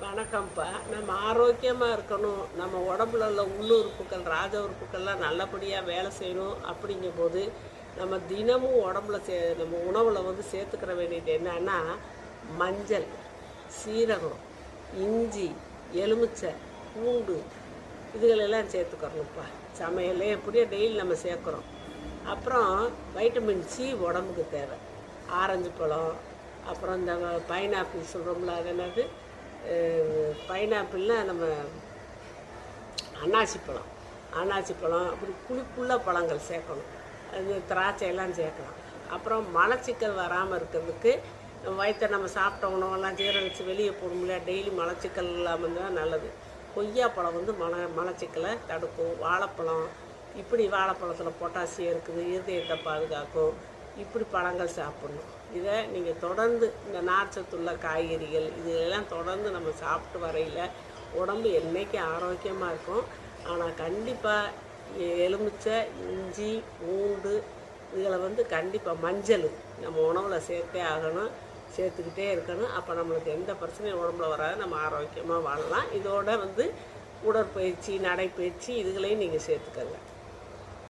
வணக்கம்ப்பா. நம்ம ஆரோக்கியமாக இருக்கணும், நம்ம உடம்புல உள்ள உள்ளுறுப்புகள், ராஜ உறுப்புக்கள்லாம் நல்லபடியாக வேலை செய்யணும் அப்படிங்கும்போது, நம்ம தினமும் உடம்புல நம்ம உணவில் வந்து சேர்த்துக்கிற வேண்டியது என்னன்னா, மஞ்சள், சீரகம், இஞ்சி, எலுமிச்சை, பூண்டு இதுகளெல்லாம் சேர்த்துக்கிறணும்ப்பா. சமையலே எப்படியோ டெய்லி நம்ம சேர்க்குறோம். அப்புறம் வைட்டமின் சி உடம்புக்கு தேவை. ஆரஞ்சு பழம், அப்புறம் இந்த பைனாப்பிள் சொல்கிறோம்ல, அது என்னது, பைனாப்பிள்னால் நம்ம அன்னாசி பழம் அப்படி புளிப்புள்ள பழங்கள் சேர்க்கணும். அது திராட்சையெல்லாம் சேர்க்கலாம். அப்புறம் மலச்சிக்கல் வராமல் இருக்கிறதுக்கு வயிற்றை நம்ம சாப்பிட்ட உணவெல்லாம் ஜீரணித்து வெளியே போடும்ல, டெய்லி மலச்சிக்கல் இல்லாமல் இருந்தால் நல்லது. கொய்யாப்பழம் வந்து மலச்சிக்கலை தடுக்கும். வாழைப்பழம், இப்படி வாழைப்பழத்தில் பொட்டாசியம் இருக்குது, இருதயத்தை பாதுகாக்கும். இப்படி பழங்கள் சாப்பிட்ணும். இதை நீங்கள் தொடர்ந்து இந்த நார்ச்சத்துள்ள காய்கறிகள் இதெல்லாம் தொடர்ந்து நம்ம சாப்பிட்டு வரையில் உடம்பு என்றைக்கும் ஆரோக்கியமாக இருக்கும். ஆனால் கண்டிப்பாக எலுமிச்சை, இஞ்சி, பூண்டு இதில் வந்து கண்டிப்பாக மஞ்சள் நம்ம உணவில் சேர்த்தே ஆகணும், சேர்த்துக்கிட்டே இருக்கணும். அப்போ நம்மளுக்கு எந்த பிரச்சனையும் உடம்புல வராது, நம்ம ஆரோக்கியமாக வாழலாம். இதோட வந்து உடற்பயிற்சி, நடைப்பயிற்சி இதுகளையும் நீங்கள் சேர்த்துக்கங்க.